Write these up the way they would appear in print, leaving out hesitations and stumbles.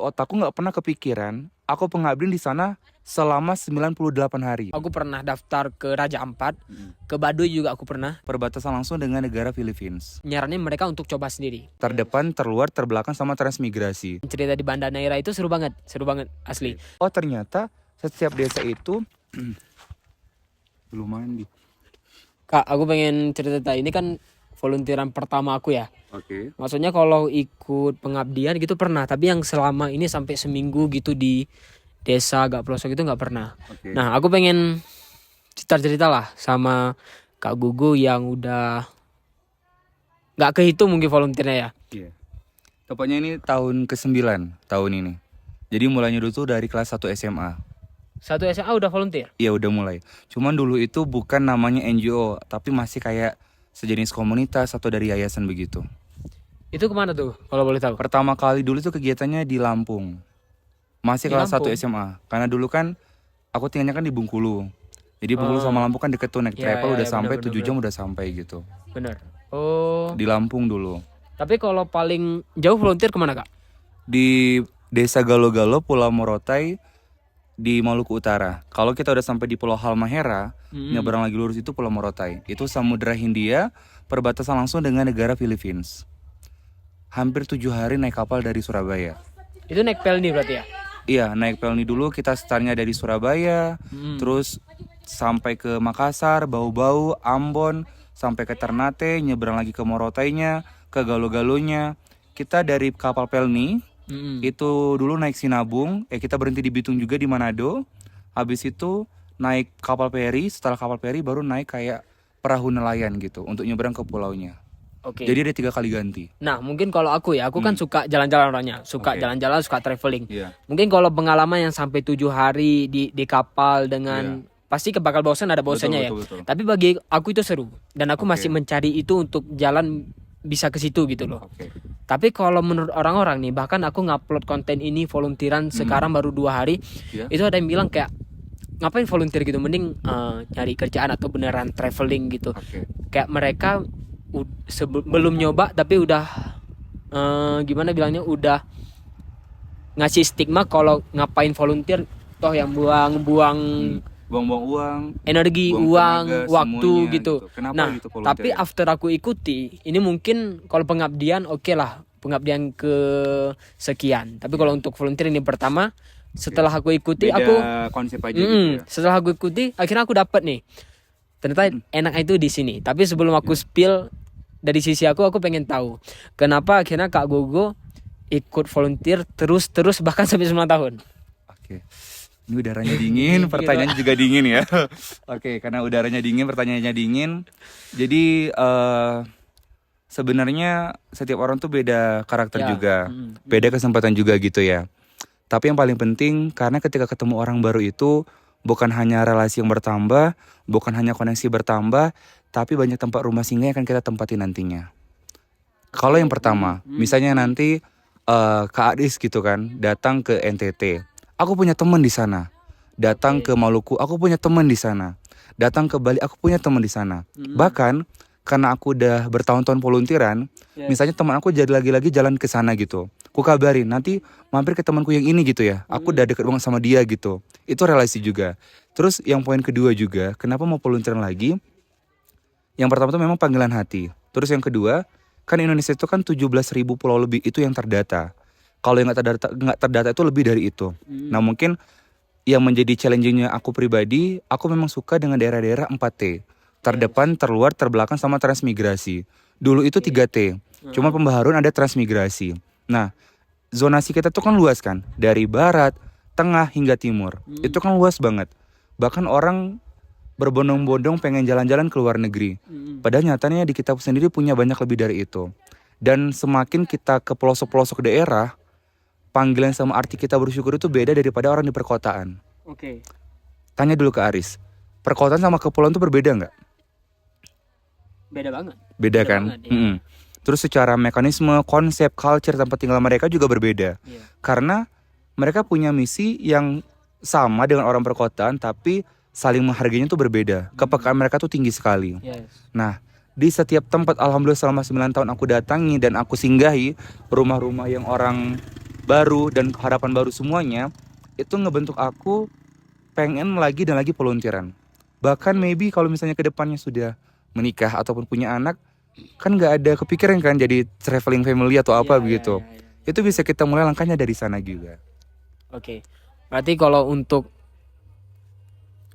otakku nggak pernah kepikiran aku pengabdian di sana selama 98 hari. Aku pernah daftar ke Raja Ampat, ke Baduy juga aku pernah. Perbatasan langsung dengan negara Philippines. Nyaranin mereka untuk coba sendiri. Terdepan, terluar, terbelakang sama transmigrasi. Cerita di Banda Neira itu seru banget asli. Oh ternyata setiap desa itu belum mandi. Kak, aku pengen cerita ini kan volunteeran pertama aku ya. Oke. Maksudnya kalau ikut pengabdian gitu pernah, tapi yang selama ini sampai seminggu gitu di desa agak pelosok itu nggak pernah. Oke. Nah, aku pengen cerita lah sama Kak Gugu yang udah nggak kehitung mungkin volunteernya ya. Iya. Tepatnya ini tahun ke-9 tahun ini. Jadi mulainya dulu tuh dari kelas 1 SMA. Satu SMA udah volunteer. Iya udah mulai. Cuman dulu itu bukan namanya NGO, tapi masih kayak sejenis komunitas atau dari yayasan begitu. Itu kemana tuh kalau boleh tahu? Pertama kali dulu tuh kegiatannya di Lampung. Masih Di kelas 1 Lampung? SMA. Karena dulu kan aku tinggalnya kan di Bengkulu. Jadi Bengkulu sama Lampung kan deket tuh, naik Iya, travel iya, udah sampai bener, 7 jam udah sampai gitu. Bener. Oh. Di Lampung dulu. Tapi kalau paling jauh volunteer kemana Kak? Di Desa Galo-Galo, Pulau Morotai di Maluku Utara. Kalau kita udah sampai di Pulau Halmahera, nyebrang lagi lurus itu Pulau Morotai. Itu Samudra Hindia, perbatasan langsung dengan negara Philippines. Hampir 7 hari naik kapal dari Surabaya. Itu naik Pelni berarti ya? Iya, naik Pelni dulu, kita startnya dari Surabaya, terus sampai ke Makassar, Bau-Bau, Ambon, sampai ke Ternate, nyebrang lagi ke Morotainya, ke Galo-Galonya. Kita dari kapal Pelni, itu dulu naik Sinabung, kita berhenti di Bitung juga di Manado. Habis itu naik kapal feri, setelah kapal feri baru naik kayak perahu nelayan gitu, untuk nyebrang ke pulaunya. Oke. Jadi ada 3 kali ganti. Nah mungkin kalau aku ya, aku kan suka jalan-jalan orangnya, suka jalan-jalan, suka traveling. Iya. Mungkin kalau pengalaman yang sampai 7 hari di kapal dengan pasti bakal bosan, ada bosannya ya. Betul. Tapi bagi aku itu seru dan aku masih mencari itu untuk jalan bisa ke situ gitu loh. Oke. Tapi kalau menurut orang-orang nih, bahkan aku ngupload konten ini volunteeran sekarang baru 2 hari, Iya. itu ada yang bilang kayak ngapain volunteer gitu, mending nyari kerjaan atau beneran traveling gitu. Oke. Kayak mereka belum nyoba tapi udah gimana bilangnya, udah ngasih stigma kalau ngapain volunteer, toh yang buang-buang Buang-buang uang, energi, buang uang, tenaga, waktu semuanya gitu. Kenapa Nah, gitu volunteer tapi ya? after aku ikuti, ini mungkin kalau pengabdian oke lah, pengabdian ke sekian. Tapi kalau untuk volunteer ini pertama, setelah aku ikuti Beda aku konsep aja gitu ya. setelah aku ikuti akhirnya aku dapat nih. Ternyata enak itu di sini. Tapi sebelum aku spill dari sisi aku pengen tahu kenapa akhirnya Kak Gogo ikut volunteer terus bahkan sampai 9 tahun. Oke. Ini udaranya dingin, pertanyaannya juga dingin ya. Oke, karena udaranya dingin, pertanyaannya dingin. Jadi sebenarnya setiap orang tuh beda karakter juga, beda kesempatan juga gitu ya. Tapi yang paling penting karena ketika ketemu orang baru itu bukan hanya relasi yang bertambah, bukan hanya koneksi bertambah, tapi banyak tempat rumah singgah yang akan kita tempatin nantinya. Kalau yang pertama, misalnya nanti Kak Adis gitu kan, datang ke NTT. Aku punya teman di sana. Datang ke Maluku, aku punya teman di sana. Datang ke Bali, aku punya teman di sana. Bahkan karena aku udah bertahun-tahun volunteeran, misalnya teman aku jadi lagi-lagi jalan ke sana gitu. Ku kabarin, nanti mampir ke temanku yang ini gitu ya. Aku udah deket banget sama dia gitu. Itu relasi juga. Terus yang poin kedua juga, kenapa mau volunteeran lagi? Yang pertama tuh memang panggilan hati. Terus yang kedua, kan Indonesia itu kan 17.000 pulau lebih, itu yang terdata. Kalau yang nggak terdata itu lebih dari itu. Nah mungkin yang menjadi challengingnya aku pribadi, aku memang suka dengan daerah-daerah 4T. Terdepan, terluar, terbelakang, sama transmigrasi. Dulu itu 3T. Cuma pembaharuan ada transmigrasi. Nah, zonasi kita tuh kan luas kan. Dari barat, tengah, hingga timur. Itu kan luas banget. Bahkan orang berbondong-bondong pengen jalan-jalan ke luar negeri. Padahal nyatanya di kita sendiri punya banyak lebih dari itu. Dan semakin kita ke pelosok-pelosok daerah, panggilan sama arti kita bersyukur itu beda daripada orang di perkotaan. Oke. Tanya dulu ke Aris, perkotaan sama kepulauan itu berbeda nggak? Beda banget. Beda kan? banget, ya. Terus secara mekanisme, konsep, culture, tempat tinggal mereka juga berbeda. Karena mereka punya misi yang sama dengan orang perkotaan, tapi saling menghargainya tuh berbeda. Kepekaan mereka tuh tinggi sekali. Nah, di setiap tempat alhamdulillah selama 9 tahun aku datangi dan aku singgahi rumah-rumah yang orang baru dan harapan baru semuanya itu ngebentuk aku pengen lagi dan lagi volunteeran. Bahkan maybe kalau misalnya ke depannya sudah menikah ataupun punya anak, kan nggak ada kepikiran kan jadi traveling family atau apa begitu. Itu bisa kita mulai langkahnya dari sana juga. Oke. Berarti kalau untuk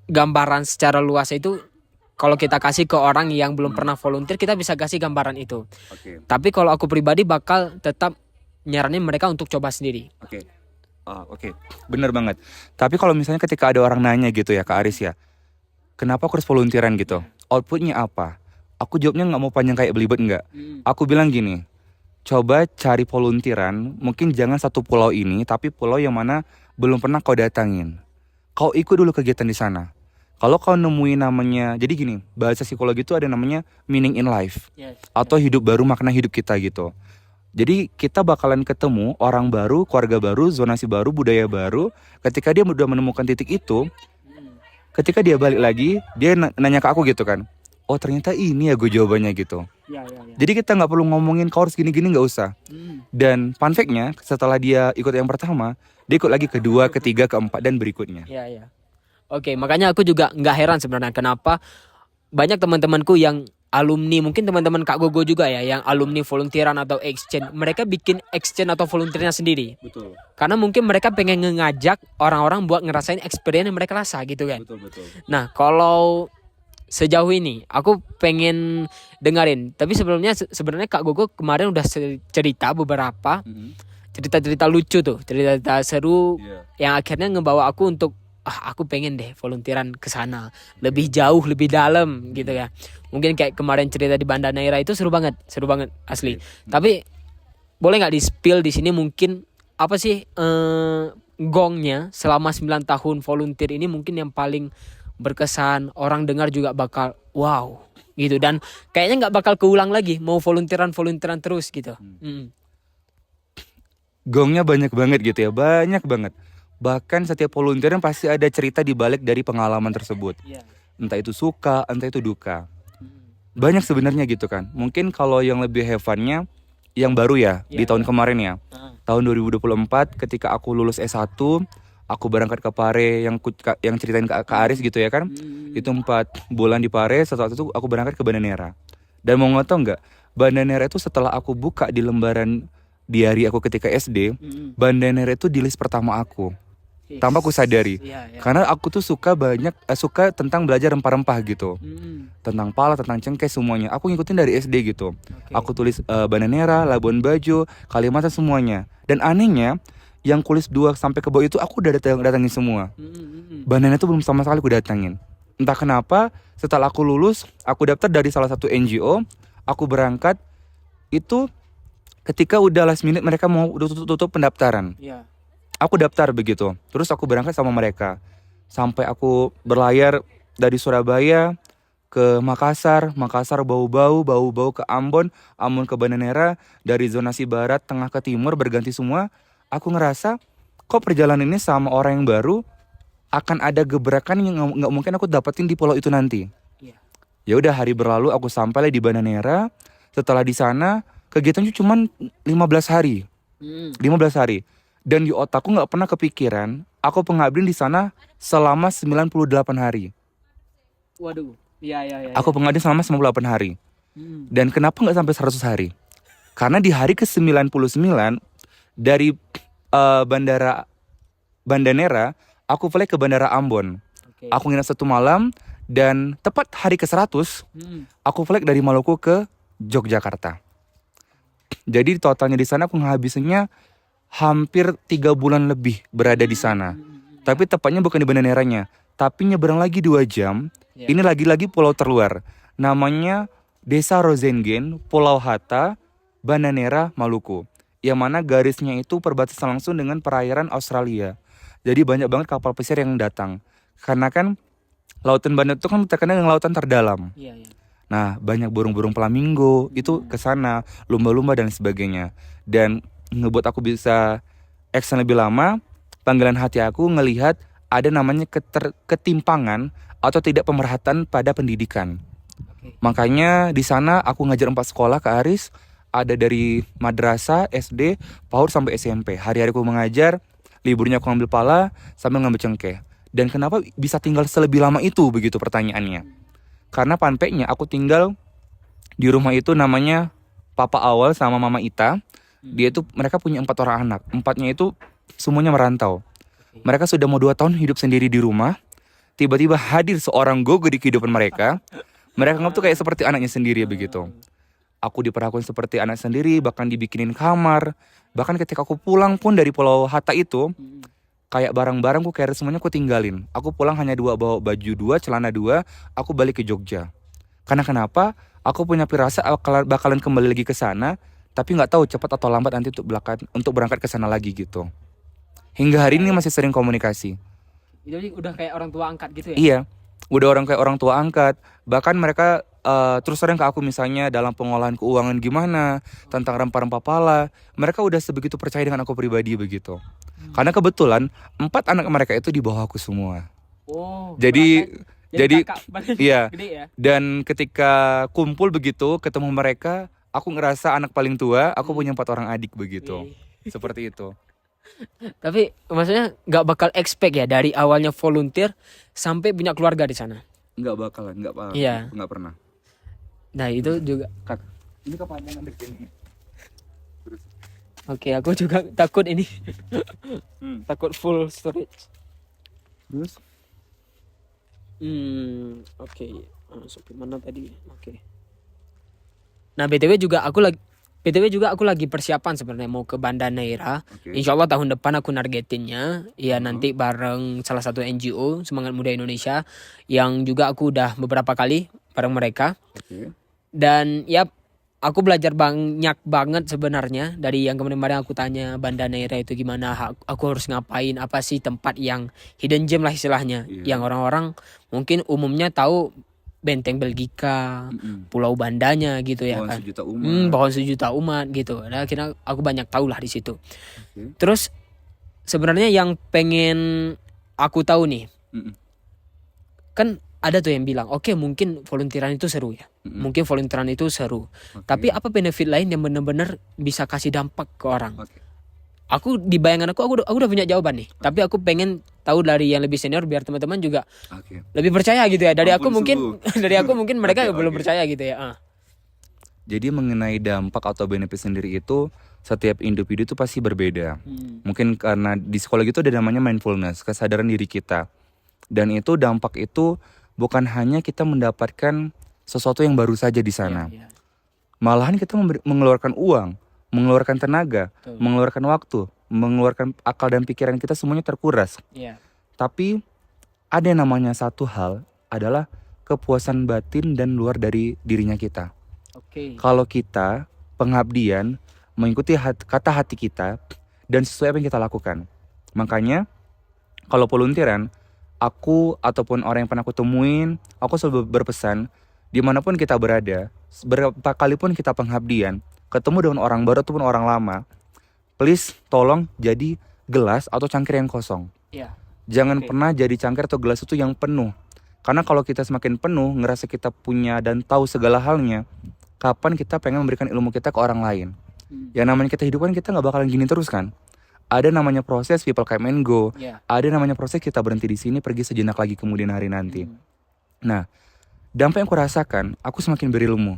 gambaran secara luas itu, kalau kita kasih ke orang yang belum pernah volunteer, kita bisa kasih gambaran itu. Oke. Tapi kalau aku pribadi bakal tetap nyaranin mereka untuk coba sendiri. Oke. Oke. Bener banget. Tapi kalau misalnya ketika ada orang nanya gitu ya Kak Aris ya, kenapa aku harus volunteeran gitu? Outputnya apa? Aku jawabnya nggak mau panjang kayak belibet nggak. Aku bilang gini, coba cari volunteeran, mungkin jangan satu pulau ini, tapi pulau yang mana belum pernah kau datangin. Kau ikut dulu kegiatan di sana. Kalau kau nemuin namanya, jadi gini, bahasa psikologi itu ada namanya meaning in life. Atau hidup baru, makna hidup kita gitu. Jadi kita bakalan ketemu orang baru, keluarga baru, zonasi baru, budaya baru. Ketika dia udah menemukan titik itu, ketika dia balik lagi, dia nanya ke aku gitu kan. Oh ternyata ini ya gue jawabannya gitu. Jadi kita nggak perlu ngomongin kau harus gini-gini, nggak usah. Dan fun fact-nya, setelah dia ikut yang pertama, dia ikut lagi kedua, ketiga, keempat, dan berikutnya. Oke, makanya aku juga nggak heran sebenarnya kenapa banyak teman-temanku yang alumni, mungkin teman-teman Kak Gogo juga ya, yang alumni volunteeran atau exchange, mereka bikin exchange atau volunteernya sendiri. Betul. Karena mungkin mereka pengen ngajak orang-orang buat ngerasain experience yang mereka rasa gitu kan. Betul. Nah, kalau sejauh ini aku pengen dengerin, tapi sebelumnya sebenarnya Kak Gogo kemarin udah cerita beberapa cerita-cerita lucu tuh, cerita-cerita seru yang akhirnya ngebawa aku untuk aku pengen deh volunteeran ke sana lebih jauh, lebih dalam gitu ya. Mungkin kayak kemarin cerita di Banda Neira itu seru banget asli. Tapi boleh nggak di spill di sini mungkin apa sih gongnya selama 9 tahun volunteer ini mungkin yang paling berkesan, orang dengar juga bakal wow gitu, dan kayaknya nggak bakal keulang lagi mau volunteeran terus gitu. Gongnya banyak banget gitu ya, banyak banget. Bahkan setiap volunteeran pasti ada cerita di balik dari pengalaman tersebut. Entah itu suka, entah itu duka. Banyak sebenarnya gitu kan. Mungkin kalau yang lebih have fun-nya yang baru ya, di tahun kemarin ya. Tahun 2024 ketika aku lulus S1, aku berangkat ke Pare yang ceritain ke Kak Aris gitu ya kan. Itu 4 bulan di Pare, setelah itu aku berangkat ke Banda Neira. Dan mau tau nggak, Banda Neira itu setelah aku buka di lembaran diary aku ketika SD, Banda Neira itu di list pertama aku. Tanpa aku sadari. Karena aku tuh suka tentang belajar rempah-rempah gitu. Tentang pala, tentang cengkeh semuanya. Aku ngikutin dari SD gitu. Aku tulis Banda Neira, Labuan Bajo, Kalimantan semuanya. Dan anehnya yang kulis 2 sampai ke bawah itu aku udah datangin semua. Banda Neira itu belum sama sekali aku datangin. Entah kenapa setelah aku lulus, aku daftar dari salah satu NGO, aku berangkat itu ketika udah last minute mereka mau tutup pendaftaran. Aku daftar begitu. Terus aku berangkat sama mereka. Sampai aku berlayar dari Surabaya ke Makassar, bau-bau ke Ambon ke Banda Neira, dari zonasi barat, tengah ke timur berganti semua. Aku ngerasa kok perjalanan ini sama orang yang baru akan ada gebrakan yang nggak mungkin aku dapetin di pulau itu nanti. Ya udah, hari berlalu aku sampai di Banda Neira. Setelah di sana kegiatannya cuma 15 hari. 15 hari. Dan di otakku nggak pernah kepikiran aku pengabdian di sana selama 98 hari. Waduh. Aku pengabdian selama 98 hari. Dan kenapa nggak sampai 100 hari? Karena di hari ke-99 dari bandara Banda Neira, aku flight ke Bandara Ambon. Aku nginap 1 malam dan tepat hari ke-100 aku flight dari Maluku ke Yogyakarta. Jadi totalnya di sana aku ngabisinnya hampir 3 bulan lebih berada di sana. Tapi tepatnya bukan di Banda Neiranya, tapi nyebrang lagi 2 jam. Ini lagi-lagi pulau terluar. Namanya Desa Rozengen, Pulau Hatta, Banda Neira, Maluku. Yang mana garisnya itu perbatasan langsung dengan perairan Australia. Jadi banyak banget kapal pesiar yang datang. Karena kan Lautan Banda itu kan terkenal dengan lautan terdalam. Nah, banyak burung-burung flamingo itu ke sana, lumba-lumba dan sebagainya. Dan ngebuat aku bisa action lebih lama, panggilan hati aku ngelihat ada namanya ketimpangan atau tidak pemerhatian pada pendidikan. Makanya di sana aku ngajar 4 sekolah ke Aris, ada dari madrasah, SD, PAUD sampai SMP. Hari-hari aku mengajar, liburnya aku ngambil pala sambil ngambil cengkeh. Dan kenapa bisa tinggal selebih lama itu, begitu pertanyaannya. Karena panpeknya aku tinggal di rumah itu namanya Papa Awal sama Mama Ita. Dia itu mereka punya 4 orang anak. 4-nya itu semuanya merantau. Mereka sudah mau 2 tahun hidup sendiri di rumah. Tiba-tiba hadir seorang gogo di kehidupan mereka. Mereka anggap tuh kayak seperti anaknya sendiri begitu. Aku diperlakukan seperti anak sendiri, bahkan dibikinin kamar. Bahkan ketika aku pulang pun dari Pulau Hatta itu, kayak barang-barangku carry semuanya aku tinggalin. Aku pulang hanya bawa baju 2, celana 2, aku balik ke Jogja. Karena kenapa? Aku punya firasat bakalan kembali lagi ke sana, tapi nggak tahu cepat atau lambat nanti untuk berangkat ke sana lagi gitu. Hingga hari ini masih sering komunikasi. Jadi udah kayak orang tua angkat gitu ya? Iya, udah kayak orang tua angkat. Bahkan mereka terus terang ke aku misalnya dalam pengolahan keuangan gimana, tentang rempah-rempah pala. Mereka udah sebegitu percaya dengan aku pribadi begitu. Karena kebetulan 4 anak mereka itu di bawah aku semua. Oh. Jadi kakak iya. gede ya? Dan ketika kumpul begitu, ketemu mereka, aku ngerasa anak paling tua, aku punya 4 orang adik begitu. Seperti itu. Tapi maksudnya nggak bakal expect ya dari awalnya volunteer sampai punya keluarga di sana. Nggak bakalan, Iya. nggak pernah. Nah itu juga. Kak, ini kepanjangan dek ini. Oke, aku juga takut ini. Takut full storage. Terus? Oke. Sampai mana tadi? Oke. Nah, BTW juga aku lagi persiapan sebenarnya mau ke Banda Neira. Okay. Insya Allah tahun depan aku nargetinnya. Ya nanti bareng salah satu NGO Semangat Muda Indonesia yang juga aku udah beberapa kali bareng mereka. Okay. Dan ya aku belajar banyak banget sebenarnya dari yang kemarin aku tanya Banda Neira itu gimana, aku harus ngapain, apa sih tempat yang hidden gem lah istilahnya. Yang orang-orang mungkin umumnya tahu Benteng Belgika, Pulau Bandanya gitu ya kan. Pohon sejuta umat gitu. Nah, akhirnya aku banyak tahu lah di situ. Okay. Terus sebenarnya yang pengen aku tahu nih, kan ada tuh yang bilang, oke, mungkin volunteeran itu seru ya. Mungkin volunteeran itu seru. Tapi apa benefit lain yang benar-benar bisa kasih dampak ke orang? Aku di bayangan aku udah punya jawaban nih. Tapi aku pengen tahu dari yang lebih senior biar teman-teman juga lebih percaya gitu ya. Dari aku mungkin mereka belum percaya gitu ya. Jadi mengenai dampak atau benefit sendiri itu setiap individu itu pasti berbeda. Mungkin karena di psikologi itu ada namanya mindfulness, kesadaran diri kita. Dan itu dampak itu bukan hanya kita mendapatkan sesuatu yang baru saja di sana. Malahan kita mengeluarkan uang, mengeluarkan tenaga, mengeluarkan waktu, mengeluarkan akal dan pikiran kita semuanya terkuras. Tapi ada yang namanya satu hal adalah kepuasan batin dan luar dari dirinya kita. Kalau kita pengabdian mengikuti kata hati kita dan sesuai apa yang kita lakukan. Makanya kalau volunteeran, aku ataupun orang yang pernah aku temuin, aku selalu berpesan dimanapun kita berada, berapa kali pun kita pengabdian, ketemu dengan orang baru ataupun orang lama, please tolong jadi gelas atau cangkir yang kosong. Jangan pernah jadi cangkir atau gelas itu yang penuh. Karena kalau kita semakin penuh, ngerasa kita punya dan tahu segala halnya, kapan kita pengen memberikan ilmu kita ke orang lain? Yang namanya kita hidup kan kita gak bakalan gini terus kan? Ada namanya proses people come and go. Ada namanya proses kita berhenti di sini, pergi sejenak lagi kemudian hari nanti. Nah, dampak yang aku rasakan, aku semakin berilmu.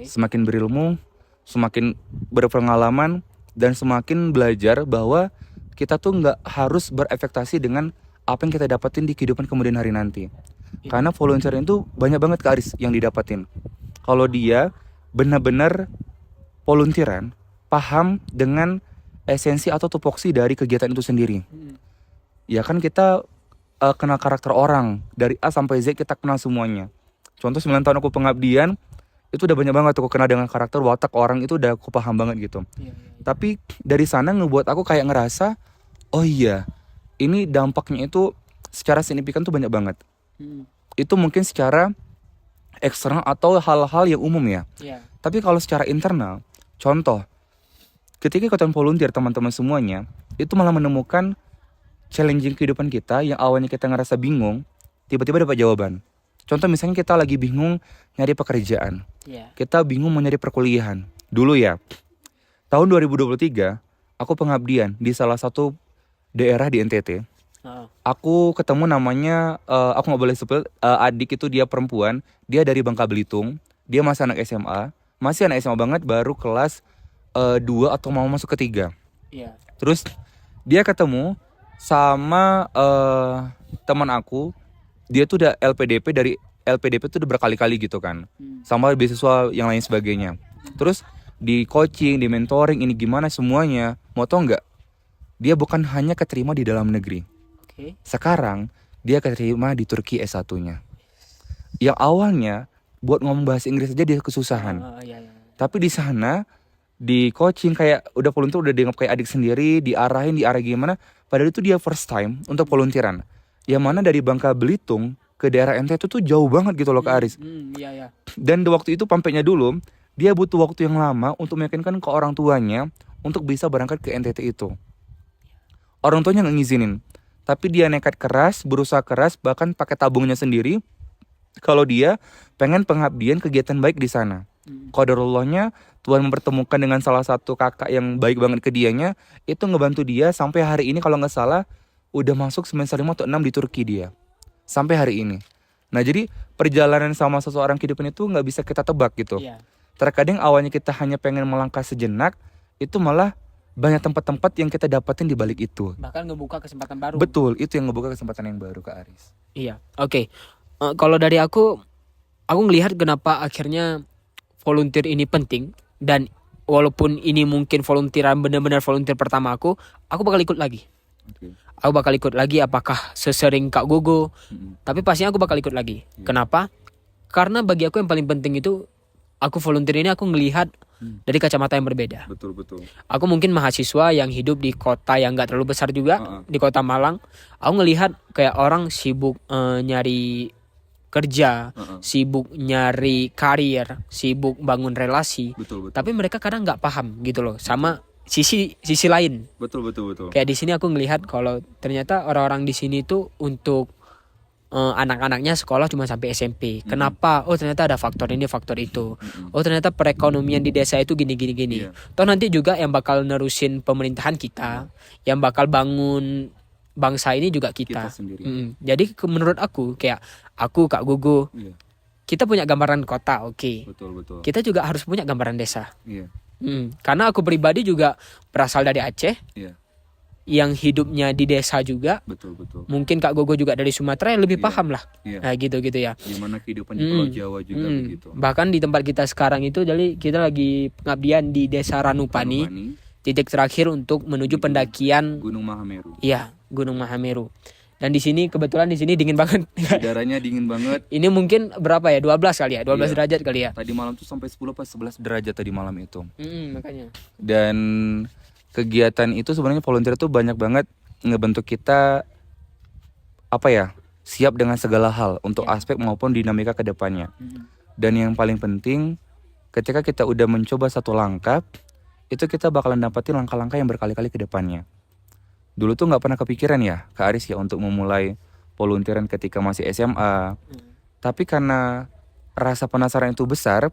Semakin berilmu, semakin berpengalaman, dan semakin belajar bahwa kita tuh gak harus berekspektasi dengan apa yang kita dapatin di kehidupan kemudian hari nanti. Karena volunteer itu banyak banget kearis yang didapatin. Kalau dia benar-benar volunteeran, paham dengan esensi atau tupoksi dari kegiatan itu sendiri. Ya kan kita kenal karakter orang, dari A sampai Z kita kenal semuanya. Contoh 9 tahun aku pengabdian, itu udah banyak banget aku kenal dengan karakter watak orang, itu udah aku paham banget gitu. Tapi dari sana ngebuat aku kayak ngerasa, oh iya, ini dampaknya itu secara signifikan tuh banyak banget. Itu mungkin secara eksternal atau hal-hal yang umum ya. Tapi kalau secara internal, contoh, ketika ikutan volunteer teman-teman semuanya, itu malah menemukan challenging kehidupan kita yang awalnya kita ngerasa bingung, tiba-tiba dapat jawaban. Contoh misalnya kita lagi bingung nyari pekerjaan, kita bingung mau nyari perkuliahan, Dulu ya, tahun 2023 aku pengabdian di salah satu daerah di NTT. Aku ketemu namanya, aku nggak boleh sebut, adik itu dia perempuan, dia dari Bangka Belitung, dia masih anak SMA, masih anak SMA banget, baru kelas 2 atau mau masuk ke 3. Iya. Terus dia ketemu sama teman aku, dia tuh udah LPDP, dari LPDP tuh udah berkali-kali gitu kan, sama beasiswa yang lain sebagainya. Terus di coaching, di mentoring, ini gimana semuanya, mau tau nggak? Dia bukan hanya keterima di dalam negeri. Sekarang dia keterima di Turki S1-nya. Yang awalnya buat ngomong bahasa Inggris aja dia kesusahan. Tapi di sana di coaching kayak udah volunteer, udah dianggap kayak adik sendiri, diarahin, diarah gimana. Padahal itu dia first time untuk volunteeran. Yang mana dari Bangka Belitung ke daerah NTT itu tuh jauh banget gitu loh Kak Aris. Dan waktu itu pampainya dulu, dia butuh waktu yang lama untuk meyakinkan ke orang tuanya untuk bisa berangkat ke NTT itu. Orang tuanya nggak ngizinin. Tapi dia nekat keras, berusaha keras, bahkan pakai tabungnya sendiri. Kalau dia pengen pengabdian kegiatan baik di sana. Qadarullahnya Tuhan mempertemukan dengan salah satu kakak yang baik banget ke dianya. Itu ngebantu dia sampai hari ini kalau nggak salah udah masuk semester 5 atau 6 di Turki dia. Sampai hari ini. Nah jadi perjalanan sama seseorang kehidupan itu nggak bisa kita tebak gitu. Terkadang awalnya kita hanya pengen melangkah sejenak, itu malah banyak tempat-tempat yang kita dapatin di balik itu. Bahkan ngebuka kesempatan baru. Betul, itu yang ngebuka kesempatan yang baru Kak Aris. Iya, oke. Kalau dari aku ngelihat kenapa akhirnya volunteer ini penting, dan walaupun ini mungkin volunteeran benar-benar volunteer pertama aku bakal ikut lagi. Aku bakal ikut lagi, apakah sesering Kak Gogo, tapi pastinya aku bakal ikut lagi. Kenapa? Karena bagi aku yang paling penting itu, aku volunteer ini aku ngelihat dari kacamata yang berbeda. Betul. Aku mungkin mahasiswa yang hidup di kota yang gak terlalu besar juga, di kota Malang. Aku ngelihat kayak orang sibuk nyari kerja, sibuk nyari karir, sibuk bangun relasi. Betul. Tapi mereka kadang nggak paham gitu loh sama sisi lain. Betul. Kayak di sini aku ngelihat kalau ternyata orang-orang di sini tuh untuk anak-anaknya sekolah cuma sampai SMP. Kenapa? Oh ternyata ada faktor ini, faktor itu. Oh ternyata perekonomian di desa itu gini. Toh nanti juga yang bakal nerusin pemerintahan kita, yang bakal bangun bangsa ini juga kita sendiri. Jadi menurut aku kayak aku, Kak Gogo, kita punya gambaran kota, oke. Betul. Kita juga harus punya gambaran desa. Iya. Karena aku pribadi juga berasal dari Aceh. Iya. Yang hidupnya di desa juga. Betul. Mungkin Kak Gogo juga dari Sumatera, yang lebih paham lah. Nah, gitu ya. Gimana kehidupan di Pulau Jawa juga begitu. Bahkan di tempat kita sekarang itu, jadi kita lagi pengabdian di Desa Ranupani. Titik terakhir untuk menuju pendakian Gunung Mahameru. Iya, Gunung Mahameru. Dan di sini kebetulan di sini dingin banget. Udaranya dingin banget. Ini mungkin berapa ya? 12 kali ya? 12 derajat kali ya? Tadi malam tuh sampai 10 pas 11 derajat tadi malam itu. Makanya. Dan kegiatan itu sebenarnya volunteer tuh banyak banget ngebentuk kita siap dengan segala hal untuk aspek maupun dinamika ke depannya. Dan yang paling penting ketika kita udah mencoba satu langkah, itu kita bakalan dapetin langkah-langkah yang berkali-kali ke depannya. Dulu tuh nggak pernah kepikiran ya Kak Aris ya untuk memulai volunteeran ketika masih SMA. Tapi karena rasa penasaran itu besar,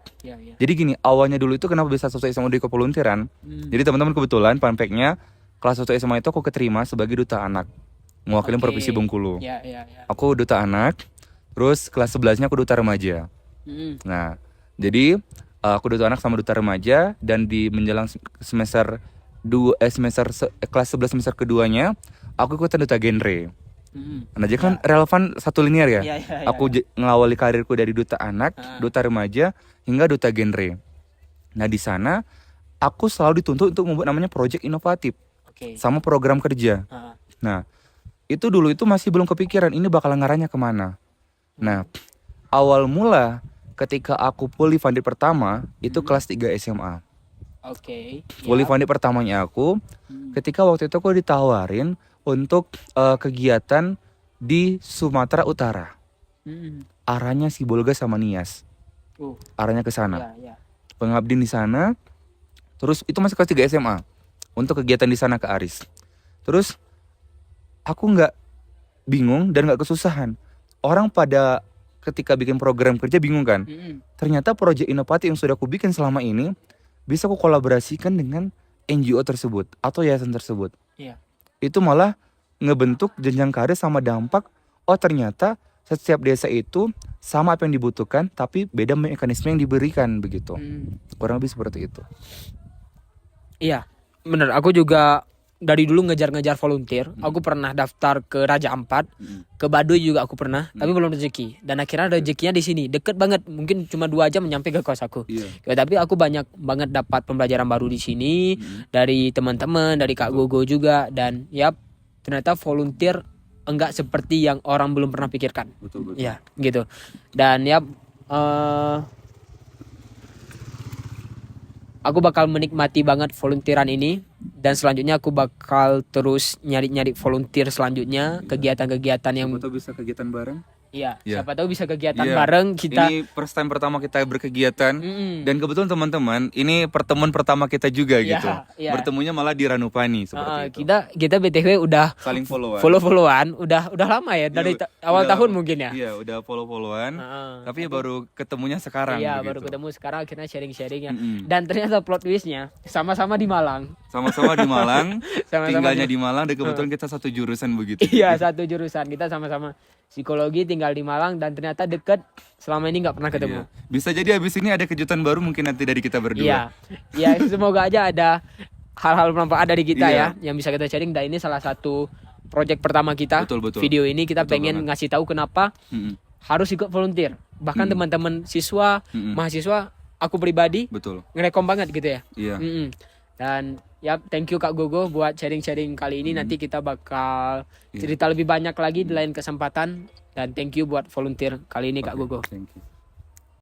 jadi gini, awalnya dulu itu kenapa bisa selesai SMA di volunteeran. Jadi teman-teman kebetulan panpeknya kelas 1 SMA itu aku keterima sebagai duta anak, mewakili provinsi Bengkulu. Aku duta anak, terus kelas 11-nya aku duta remaja. Nah, jadi aku duta anak sama duta remaja, dan di menjelang semester kelas 11 semester keduanya aku ikutan duta genre. Nah jadi kan relevan satu linear ya. Aku ngawali karirku dari duta anak, duta remaja hingga duta genre. Nah di sana aku selalu dituntut untuk membuat namanya project inovatif sama program kerja. Nah itu dulu itu masih belum kepikiran ini bakal ngarahnya kemana. Nah awal mula ketika aku fully funded pertama itu kelas 3 SMA. Fully funded pertamanya aku ketika waktu itu aku ditawarin untuk kegiatan di Sumatera Utara. Arahnya Sibolga sama Nias. Arahnya ke sana. Pengabdian di sana. Terus itu masih kelas 3 SMA. Untuk kegiatan di sana ke Aris. Terus aku nggak bingung dan nggak kesusahan. Orang pada ketika bikin program kerja bingung kan. Ternyata proyek inovatif yang sudah aku bikin selama ini bisa aku kolaborasikan dengan NGO tersebut atau yayasan tersebut. Iya. Itu malah ngebentuk jenjang karir sama dampak. Oh ternyata setiap desa itu sama apa yang dibutuhkan, tapi beda mekanisme yang diberikan begitu. Kurang lebih seperti itu. Iya, bener. Aku juga dari dulu ngejar-ngejar volunteer. Aku pernah daftar ke Raja Ampat, ke Baduy juga aku pernah, tapi belum rezeki. Dan akhirnya rezekinya di sini, deket banget. Mungkin cuma 2 jam nyampe ke kos aku. Ya, tapi aku banyak banget dapat pembelajaran baru di sini dari teman-teman, dari Kak Gogo juga. Dan ya ternyata volunteer enggak seperti yang orang belum pernah pikirkan. Betul. Ya, gitu. Dan ya aku bakal menikmati banget volunteeran ini, dan selanjutnya aku bakal terus nyari-nyari volunteer selanjutnya, kegiatan-kegiatan yang Atau bisa kegiatan bareng. iya, Iya. siapa tahu bisa kegiatan Iya. bareng kita. Ini first time pertama kita berkegiatan. Dan kebetulan teman-teman, ini pertemuan pertama kita juga Iya, gitu. iya. Bertemunya malah di Ranupani seperti itu. kita BTW udah Saling follow-an. follow-followan, udah lama ya dari awal udah- tahun mungkin ya. Iya, udah follow-followan. Tapi ya baru ketemunya sekarang Iya, begitu. baru ketemu sekarang, akhirnya sharing-sharing ya. Mm-mm. Dan ternyata plot twistnya sama-sama di Malang. Sama-sama di Malang, Sama-sama tinggalnya di Malang, dan kebetulan kita satu jurusan begitu. Iya, satu jurusan. Kita sama-sama psikologi, tinggal di Malang, dan ternyata deket. Selama ini nggak pernah ketemu. Iya. Bisa jadi habis ini ada kejutan baru mungkin nanti dari kita berdua. Iya, ya semoga aja ada hal-hal bermanfaat dari kita Iya. ya, yang bisa kita sharing. Dan ini salah satu project pertama kita. Betul. Video ini kita Betul pengen banget. ngasih tahu kenapa Mm-mm. harus ikut volunteer. Bahkan teman-teman siswa, mahasiswa, aku pribadi Betul. ngerekom banget gitu ya. Iya. Mm-mm. Dan ya thank you Kak Gogo buat sharing-sharing kali ini. Nanti kita bakal cerita lebih banyak lagi di lain kesempatan. Dan thank you buat volunteer kali ini Kak Gogo. Thank you.